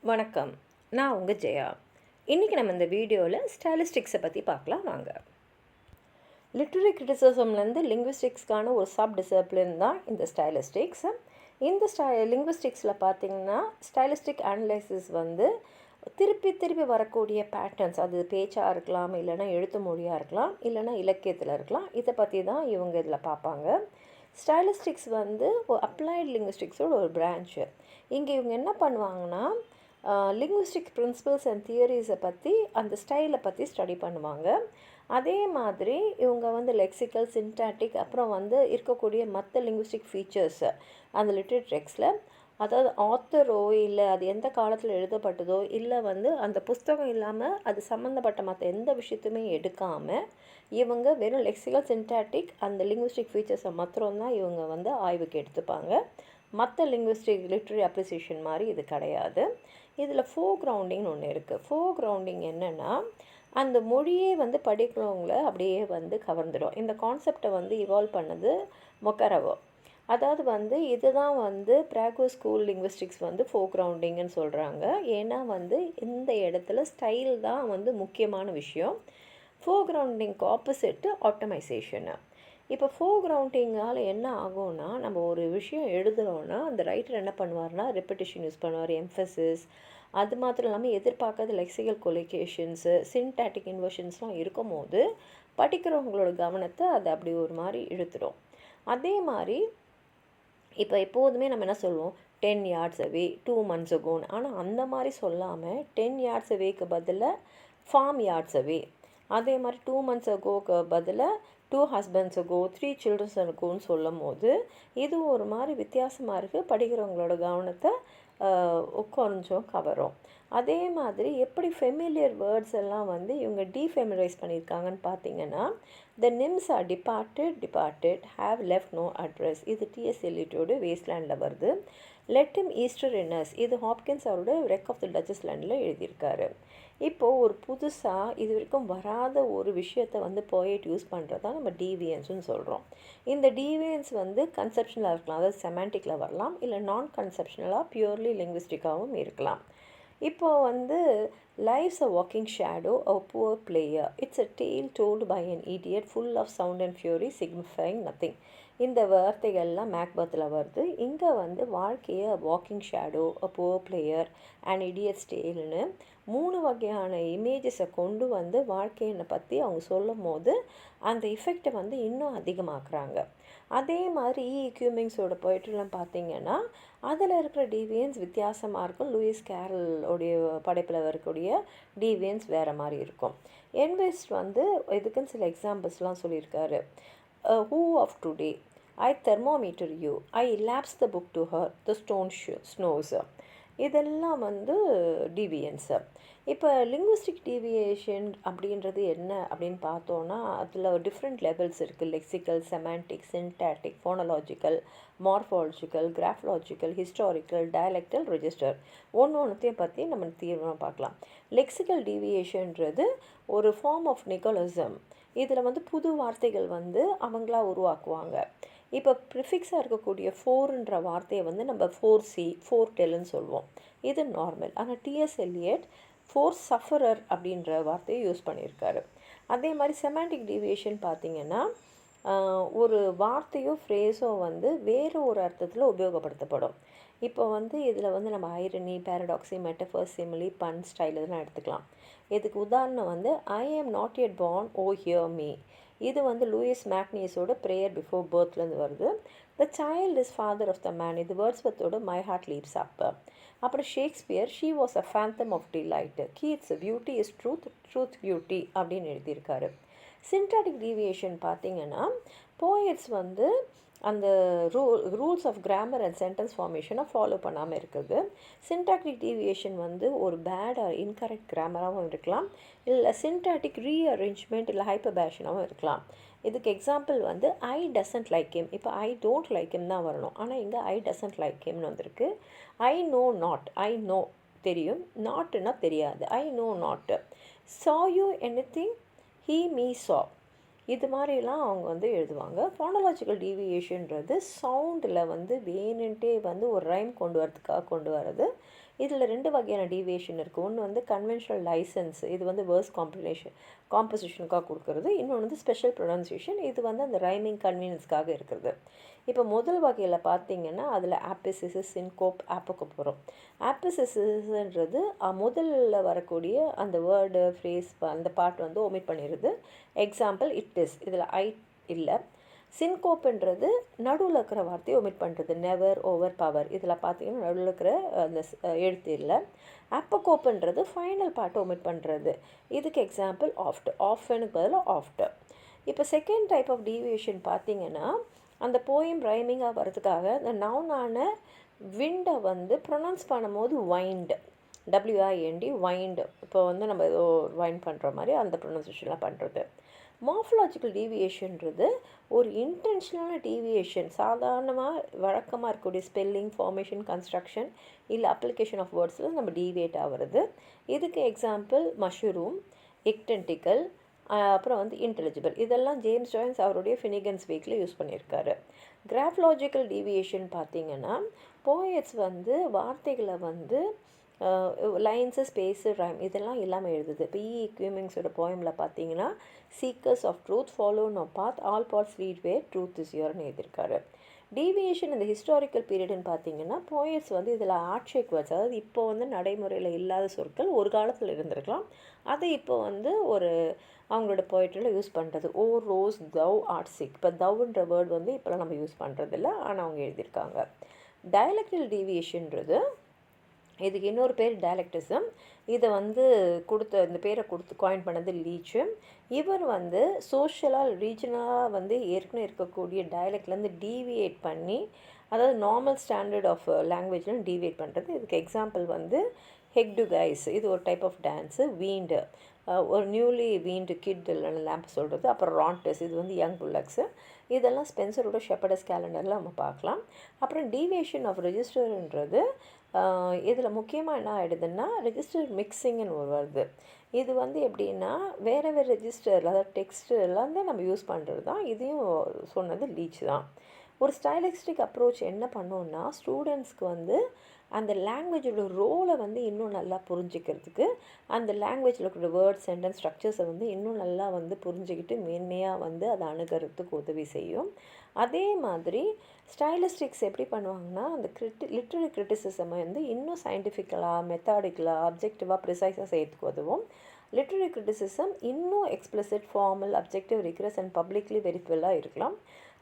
வணக்கம். நான் உங்கள் ஜெயா. இன்றைக்கி நம்ம இந்த வீடியோவில் ஸ்டைலிஸ்டிக்ஸை பற்றி பார்க்கலாம் வாங்க. லிட்ரரி கிரிட்டிசிசம்லேருந்து லிங்குவிஸ்டிக்ஸ்க்கான ஒரு சப் டிசிப்ளின் தான் இந்த ஸ்டைலிஸ்டிக்ஸ். இந்த லிங்குவிஸ்டிக்ஸில் பார்த்திங்கன்னா ஸ்டைலிஸ்டிக் அனலைசிஸ் திருப்பி வரக்கூடிய பேட்டர்ன்ஸ், அது பேச்சாக இருக்கலாம், இல்லைனா எழுத்து மொழியாக இருக்கலாம், இல்லைனா இலக்கியத்தில் இருக்கலாம். இதை பற்றி தான் இவங்க இதில் பார்ப்பாங்க. ஸ்டைலிஸ்டிக்ஸ் அப்ளைடு லிங்குவிஸ்டிக்ஸோட ஒரு பிரான்ச்சு. இங்கே இவங்க என்ன பண்ணுவாங்கன்னா, லிங்குவிஸ்டிக் பிரின்சிபல்ஸ் அண்ட் தியரிஸை பற்றி, அந்த ஸ்டைலை பற்றி ஸ்டடி பண்ணுவாங்க. அதே மாதிரி இவங்க லெக்சிக்கல், சின்டாட்டிக், அப்புறம் இருக்கக்கூடிய மற்ற லிங்குவிஸ்டிக் ஃபீச்சர்ஸு அந்த லிட்ரேச்சர் டெக்ஸ்டில், அதாவது ஆத்தரோ இல்லை அது எந்த காலத்தில் எழுதப்பட்டதோ இல்லை அந்த புஸ்தகம் இல்லாமல் அது சம்மந்தப்பட்ட மற்ற எந்த விஷயத்தையுமே எடுக்காமல் இவங்க வெறும் லெக்சிக்கல், சின்டாட்டிக் அந்த லிங்குவிஸ்டிக் ஃபீச்சர்ஸை மாத்திரம்தான் இவங்க ஆய்வுக்கு எடுத்துப்பாங்க. மற்ற லிங்குவிஸ்டிக் லிட்ரரி அப்ரிசியேஷன் மாதிரி இது கிடையாது. இதில் ஃபோர்க்ரவுண்டிங்னு ஒன்று இருக்குது. ஃபோர்க்ரவுண்டிங் என்னென்னா, அந்த மொழியே படிக்கிறவங்கள அப்படியே கவர்ந்துடும். இந்த கான்செப்டை இவால்வ் பண்ணது மொக்கரவோ. அதாவது இதுதான் பிராகோ ஸ்கூல் லிங்குவிஸ்டிக்ஸ் ஃபோர்க்ரவுண்டிங்னு சொல்கிறாங்க. ஏன்னா இந்த இடத்துல ஸ்டைல் தான் முக்கியமான விஷயம். ஃபோர்க்ரவுண்டிங்க்கு ஆப்போசிட்டு ஆப்டிமைசேஷனு. இப்போ ஃபோர்க்ரவுண்டிங்கால் என்ன ஆகும்னா, நம்ம ஒரு விஷயம் எழுதுகிறோன்னா அந்த ரைட்டர் என்ன பண்ணுவார்னா ரெப்பிட்டிஷன் யூஸ் பண்ணுவார், எம்ஃபசிஸ். அது மாத்திரம் இல்லாமல் எதிர்பார்க்காத லெக்சிக்கல் கொலிகேஷன்ஸு, சின்டாட்டிக் இன்வர்ஷன்ஸ்லாம் இருக்கும் போது படிக்கிறவங்களோட கவனத்தை அது அப்படி ஒரு மாதிரி இழுத்துடும். அதே மாதிரி இப்போ எப்போதுமே நம்ம என்ன சொல்லுவோம், 10 yards away, 2 months agoன்னு. ஆனால் அந்த மாதிரி சொல்லாமல் 10 yards awayக்கு பதிலாக farm yards away, அதே மாதிரி 2 months agoக்கு பதிலாக 2 husbands ago, 3 children agoன்னு சொல்லும் போது இது ஒரு மாதிரி வித்தியாசமாக இருக்குது. படிக்கிறவங்களோட கவனத்தை கொஞ்சம் கவரும். அதே மாதிரி எப்படி ஃபெமிலியர் வேர்ட்ஸ் எல்லாம் இவங்க டீஃபெமிலைஸ் பண்ணியிருக்காங்கன்னு பார்த்தீங்கன்னா, the nymphs are departed have left no address, இது டிஎஸ் எலியட்டோட வேஸ்ட்லேண்டில் வருது. Let him easter in us, இது ஹாப்கின்ஸ் அவரோட ரெக் ஆஃப் த டச்சஸ் லேண்டில் எழுதியிருக்காரு. இப்போது ஒரு புதுசாக இது வரைக்கும் வராத ஒரு விஷயத்தை போயட் யூஸ் பண்ணுறதா நம்ம டீவியன்ஸ்னு சொல்கிறோம். இந்த டீவியன்ஸ் கன்செப்ஷனலாக இருக்கலாம், அதாவது செமாண்டிக்கில் வரலாம், இல்லை நான் கன்செப்ஷனலாக பியூர்லி லிங்குவிஸ்டிக்காகவும் இருக்கலாம். இப்போது life's a walking shadow, a poor player, it's a tale told by an idiot full of sound and fury signifying nothing. இந்த வார்த்தைகள்லாம் மேக்பத்தில் வருது. இங்கே வாழ்க்கையை walking shadow, a poor player and idiot's டேல்னு 3 வகையான இமேஜஸை கொண்டு வாழ்க்கையை பற்றி அவங்க சொல்லும் போது அந்த எஃபெக்டை இன்னும் அதிகமாக்குறாங்க. அதே மாதிரி கியூமிங்ஸோட போய்ட்டுலாம் பார்த்தீங்கன்னா, அதில் இருக்கிற டீவியன்ஸ் வித்தியாசமாக இருக்கும். லூயிஸ் கேரலோடைய படைப்பில் வரக்கூடிய டீவியன்ஸ் வேறு மாதிரி இருக்கும். என்வெஸ்ட் இதுக்குன்னு சில எக்ஸாம்பிள்ஸ்லாம் சொல்லியிருக்காரு. Who of today, I thermometer you, I lapse the book to her, the stone snows. இதெல்லாம் டீவியன்ஸு. இப்போ லிங்குவிஸ்டிக் டீவியேஷன் அப்படின்றது என்ன அப்படின்னு பார்த்தோன்னா, அதில் டிஃப்ரெண்ட் லெவல்ஸ் இருக்குது. Lexical, semantic, syntactic, phonological, morphological, graphological, historical, dialectal, register. ஒன்றையும் பற்றி நம்ம தீவிரமாக பார்க்கலாம். லெக்சிக்கல் டீவியேஷன்றது ஒரு ஃபார்ம் ஆஃப் நிகோலிசம். இதில் புது வார்த்தைகள் அவங்களா உருவாக்குவாங்க. இப்போ ப்ரிஃபிக்ஸாக இருக்கக்கூடிய ஃபோர்ன்ற வார்த்தையை நம்ம 4C, 4டெல்னு சொல்லுவோம். இது நார்மல். ஆனால் டிஎஸ் எலியட் 4 சஃபரர் அப்படின்ற வார்த்தையை யூஸ் பண்ணியிருக்காரு. அதே மாதிரி செமாண்டிக் டீவியேஷன் பார்த்திங்கன்னா, ஒரு வார்த்தையோ ஃப்ரேஸோ வேறு ஒரு அர்த்தத்தில் உபயோகப்படுத்தப்படும். இப்போ இதில் நம்ம irony, paradox, metaphor, simile, pun, style இதெல்லாம் எடுத்துக்கலாம். இதுக்கு உதாரணம் I am not yet born, O hear me. இது லூயிஸ் மேக்னியஸோட ப்ரேயர் பிஃபோர் பர்த்லேருந்து வருது. The child is father of the man, இது வேர்ட்ஸ்வர்த்தோட மை ஹார்ட் லீப்ஸ் அப். அப்புறம் Shakespeare, she was a phantom of delight. Keats, beauty is truth, truth beauty அப்படின்னு எழுதியிருக்காரு. Syntactic deviation பார்த்திங்கன்னா, போயட்ஸ் அந்த rules of grammar and sentence ஃபார்மேஷனை follow பண்ணாமல் இருக்குது. சின்டாட்டிக் டீவியேஷன் ஒரு பேட் ஆர் இன்கரெக்ட் கிராமராகவும் இருக்கலாம், இல்லை சின்டாட்டிக் ரீஅரேஞ்ச்மெண்ட் இல்லை ஹைப்பர்பேஷனாகவும் இருக்கலாம். இதுக்கு example I doesn't like him. இப்போ ஐ டோன்ட் லைக் ஹிம் தான் வரணும். ஆனால் இங்கே ஐ டசன்ட் லைக் ஹிம்னு வந்திருக்கு. I know not, I know தெரியும், நாட்டுன்னா தெரியாது. I know not. saw you anything, he me saw. இது மாதிரிலாம் அவங்க எழுதுவாங்க. ஃபோனலாஜிக்கல் டீவியேஷன்றது சவுண்டில் வேணுன்ட்டே ஒரு ரைம் கொண்டு வரதுக்காக கொண்டு வர்றது. இதில் 2 வகையான டீவியேஷன் இருக்குது. ஒன்று வந்து கன்வென்ஷனல் லைசன்ஸ், இது வந்து வேர்ஸ் காம்போசிஷனுக்காக கொடுக்குறது. இன்னொன்று வந்து ஸ்பெஷல் ப்ரொனன்சியேஷன், இது வந்து அந்த ரைமிங் கன்வீனியன்ஸ்க்காக இருக்கிறது. இப்போ முதல் வகையில் பார்த்தீங்கன்னா அதில் ஆப்பிசிசிஸ், சின்கோப், ஆப்போகோப் வரும். ஆப்பிசிசிஸ்ன்றது முதல்ல வரக்கூடிய அந்த வேர்டு ஃப்ரேஸ் அந்த பார்ட் வந்து ஒமிட் பண்ணிடுது. எக்ஸாம்பிள் இட் இஸ், இதில் ஐ இல்லை. சின்கோப்புன்றது நடுவில் இருக்கிற வார்த்தையை ஒமிட் பண்ணுறது. நெவர், ஓவர், பவர், இதில் பார்த்தீங்கன்னா நடுவில் இருக்கிற அந்த எழுத்து இல்லை. அப்போகோப்புன்றது ஃபைனல் பார்ட்டை ஒமிட் பண்ணுறது. இதுக்கு எக்ஸாம்பிள் ஆஃப்ட், ஆஃப்னுக்கு பதிலாக ஆஃப்ட். இப்போ செகண்ட் டைப் ஆஃப் டீவியேஷன் பார்த்தீங்கன்னா அந்த போயம் ரைமிங்காக வரதுக்காக இந்த நவுனான விண்டை வந்து ப்ரொனவுன்ஸ் பண்ணும்போது வைண்ட், டபிள்யூஐஎன்டி, வைண்ட். இப்போ வந்து நம்ம ஏதோ வைண்ட் பண்ணுற மாதிரி அந்த ப்ரொனன்சியேஷன்லாம் பண்ணுறது. மார்ஃபலாஜிக்கல் டீவியேஷன்றது ஒரு இன்டென்ஷனலான டீவியேஷன். சாதாரணமாக வழக்கமாக இருக்கக்கூடிய ஸ்பெல்லிங், ஃபார்மேஷன், கன்ஸ்ட்ரக்ஷன் இல்லை அப்ளிகேஷன் ஆஃப் வேர்ட்ஸில் நம்ம டீவியேட் ஆகிறது. இதுக்கு எக்ஸாம்பிள் மஷ்ரூம், எக்டென்டிக்கல், அப்புறம் வந்து இன்டெலிஜிபிள். இதெல்லாம் ஜேம்ஸ் ஜாய்ஸ் அவருடைய ஃபினிகன்ஸ் வீக்கில் யூஸ் பண்ணியிருக்காரு. கிராஃபலாஜிக்கல் டீவியேஷன் பார்த்திங்கன்னா போயட்ஸ் வந்து வார்த்தைகளை வந்து லைன்ஸு, ஸ்பேஸு, ரைம் இதெல்லாம் இல்லாமல் எழுதுது. இப்போ கியூமிங்ஸோட போயமில் பார்த்தீங்கன்னா seekers of truth, follow no path, all paths lead way, truth is யோர்னு எழுதியிருக்காரு. டீவியேஷன் இந்த ஹிஸ்டாரிக்கல் பீரியட்னு பார்த்தீங்கன்னா போயட்ஸ் வந்து இதில் ஆர்ட்ஷேக் வேர்ட்ஸ், அதாவது இப்போ வந்து நடைமுறையில் இல்லாத சொற்கள் ஒரு காலத்தில் இருந்திருக்கலாம், அதை இப்போ வந்து ஒரு அவங்களோட போய்ட்ரியில் யூஸ் பண்ணுறது. ஓ ரோஸ் தவ் ஆர்ட் சிக், இப்போ தவ்ன்ற வேர்டு வந்து இப்போலாம் நம்ம யூஸ் பண்ணுறதில்ல, ஆனால் அவங்க எழுதியிருக்காங்க. டயலக்டல் டீவியேஷன்றது இதுக்கு இன்னொரு பேர் டயலக்டிசம். இதை வந்து இந்த பேரை காயின் பண்ணது லீச்சு. இவர் வந்து சோஷியலாக ரீஜனலாக வந்து ஏற்கனவே இருக்கக்கூடிய டயலக்ட்லேருந்து டீவியேட் பண்ணி, அதாவது நார்மல் ஸ்டாண்டர்ட் ஆஃப் லாங்குவேஜ்லாம் டீவியேட் பண்ணுறது. இதுக்கு எக்ஸாம்பிள் வந்து ஹெக்டுகைஸ், இது ஒரு டைப் ஆஃப் டான்ஸு. வீண்டு, ஒரு நியூலி வீண்டு கிட் இல்லைன்னா லேம்ப் சொல்கிறது. அப்புறம் ராண்டஸ், இது வந்து யங் புல்லக்ஸு. இதெல்லாம் ஸ்பென்சரோட ஷெப்பர்டஸ் கேலண்டரில் நம்ம பார்க்கலாம். அப்புறம் டீவியேஷன் ஆஃப் ரெஜிஸ்டர்ன்றது இதில் முக்கியமாக என்ன ஆகிடுதுன்னா ரெஜிஸ்டர் மிக்சிங்னு ஒரு வருது. இது வந்து எப்படின்னா வேறு ரெஜிஸ்டர், அதாவது டெக்ஸ்ட்லாம் தான் நம்ம யூஸ் பண்ணுறது தான். இதையும் சொன்னது லீச் தான். ஒரு ஸ்டைலிஸ்டிக் அப்ரோச் என்ன பண்ணோன்னா ஸ்டூடெண்ட்ஸ்க்கு வந்து அந்த லாங்குவேஜோட ரோலை வந்து இன்னும் நல்லா புரிஞ்சிக்கிறதுக்கு, அந்த லாங்குவேஜில் இருக்கிற வேர்ட்ஸ், சென்டென்ஸ், ஸ்ட்ரக்சர்ஸை வந்து இன்னும் நல்லா வந்து புரிஞ்சுக்கிட்டு மேன்மையாக வந்து அதை அணுகிறதுக்கு உதவி செய்யும். அதே மாதிரி ஸ்டைலிஸ்டிக்ஸ் எப்படி பண்ணுவாங்கன்னா அந்த லிட்ரரி கிரிட்டிசிசமை வந்து இன்னும் சயின்டிஃபிக்கலாக, மெத்தாடிக்கலாக, அப்ஜெக்டிவாக, ப்ரிசைஸாக செய்யறதுக்கு உதவும். லிட்ரரி கிரிட்டிசிசம் இன்னும் explicit, formal, objective, rigorous and publicly வெரிஃபைலாக இருக்கலாம்.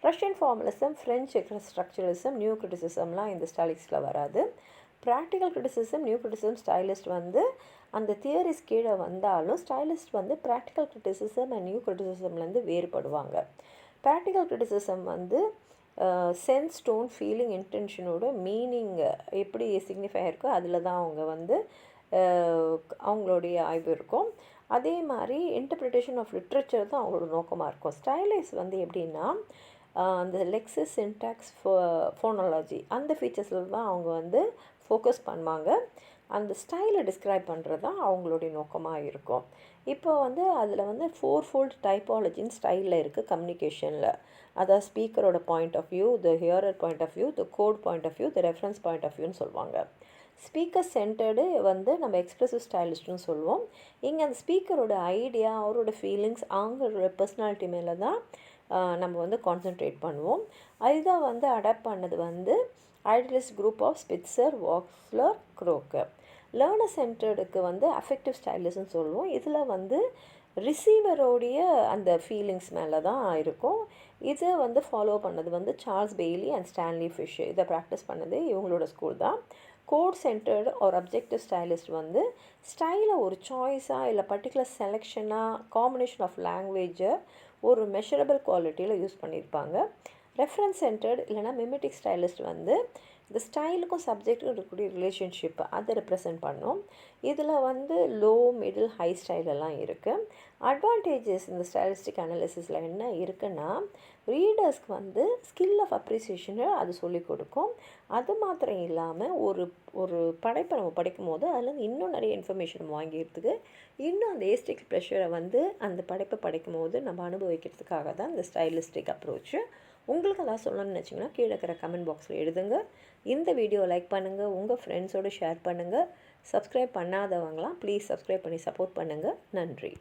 Russian formalism, French structuralism, new கிரிட்டிசிசம்லாம் இந்த ஸ்டைலிஸ்டில் வராது. Practical criticism, new criticism, stylist வந்து அந்த தியரிஸ் கீழே வந்தாலும் ஸ்டைலிஸ்ட் வந்து ப்ராக்டிக்கல் கிரிட்டிசிசம் அண்ட் நியூ கிரிட்டிசிசம்லேருந்து வேறுபடுவாங்க. ப்ராக்டிக்கல் கிரிட்டிசிசம் வந்து சென்ஸ், டோன், ஃபீலிங், இன்டென்ஷனோட மீனிங் எப்படி சிக்னிஃபை இருக்கோ அதில் தான் அவங்க வந்து அவங்களுடைய ஆய்வு இருக்கும். அதே மாதிரி இன்டர்பிரிட்டேஷன் ஆஃப் லிட்ரேச்சர் தான் அவங்களோட நோக்கமாக இருக்கும். ஸ்டைலைஸ் வந்து எப்படின்னா அந்த லெக்ஸஸ், சின்டாக்ஸ், ஃபோனாலஜி அந்த ஃபீச்சர்ஸில் தான் அவங்க வந்து ஃபோக்கஸ் பண்ணுவாங்க. அந்த ஸ்டைலை டிஸ்கிரைப் பண்ணுறது தான் அவங்களுடைய நோக்கமாக இருக்கும். இப்போ வந்து அதில் வந்து 4-fold டைப்பாலஜின்னு ஸ்டைலில் இருக்குது கம்யூனிகேஷனில். அதாவது ஸ்பீக்கரோட point of view, the hearer point of view, the code point of view, the reference point of வியூன்னு சொல்லுவாங்க. ஸ்பீக்கர் சென்டர்டு வந்து நம்ம எக்ஸ்ப்ரெசிவ் ஸ்டைலிஸ்ட்னு சொல்லுவோம். இங்கே அந்த ஸ்பீக்கரோட ஐடியா, அவரோட ஃபீலிங்ஸ், அவங்களோட பர்சனாலிட்டி மேலே தான் நம்ம வந்து கான்சென்ட்ரேட் பண்ணுவோம். அதுதான் வந்து அடாப்ட் பண்ணது வந்து idealist group of Spitzer, Vossler, Croce. Learner சென்டர்டுக்கு வந்து அஃபெக்டிவ் ஸ்டைலிஸ்ட்னு சொல்லுவோம். இதில் வந்து ரிசீவரோடைய அந்த ஃபீலிங்ஸ் மேலே தான் இருக்கும். இதை வந்து ஃபாலோ பண்ணது வந்து Charles Bailey and Stanley Fish. இதை ப்ராக்டிஸ் பண்ணது இவங்களோட ஸ்கூல் தான். கோட் சென்டர்டு ஒரு அப்ஜெக்டிவ் ஸ்டைலிஸ்ட் வந்து ஸ்டைலை ஒரு சாய்ஸாக இல்லை பர்டிகுலர் செலெக்ஷனாக, காம்பினேஷன் ஆஃப் லாங்குவேஜை ஒரு மெஷரபிள் குவாலிட்டியில் யூஸ் பண்ணியிருப்பாங்க. ரெஃபரன்ஸ் சென்டர்டு இல்லைனா மிமெட்டிக் ஸ்டைலிஸ்ட் வந்து இந்த ஸ்டைலுக்கும் சப்ஜெக்ட்டுக்கும் இருக்கக்கூடிய ரிலேஷன்ஷிப் அதை ரெப்ரசன்ட் பண்ணும். இதில் வந்து லோ, மிடில், ஹை ஸ்டைலெல்லாம் இருக்குது. அட்வான்டேஜஸ் இந்த ஸ்டைலிஸ்டிக் அனாலிசிஸில் என்ன இருக்குன்னா ரீடர்ஸ்க்கு வந்து ஸ்கில் ஆஃப் அப்ரிசியேஷனை அது சொல்லிக் கொடுக்கும். அது மாத்திரம் இல்லாமல் ஒரு படைப்பை நம்ம படிக்கும் போது அதுலேருந்து இன்னும் நிறைய இன்ஃபர்மேஷன் வாங்கிக்கிறதுக்கு, இன்னும் அந்த ஏஸ்டிக் ப்ரெஷரை வந்து அந்த படைப்பை படிக்கும் போது நம்ம அனுபவிக்கிறதுக்காக தான் இந்த ஸ்டைலிஸ்டிக் அப்ரோச்சு உங்களுக்கு அதான் சொல்லணும்னு நினச்சிங்கன்னா கீழே இருக்கிற கமெண்ட் பாக்ஸில் எழுதுங்க. இந்த வீடியோ லைக் பண்ணுங்கள், உங்கள் ஃப்ரெண்ட்ஸோடு ஷேர் பண்ணுங்கள். சப்ஸ்கிரைப் பண்ணாதவங்களாம் ப்ளீஸ் சப்ஸ்கிரைப் பண்ணி சப்போர்ட் பண்ணுங்கள். நன்றி.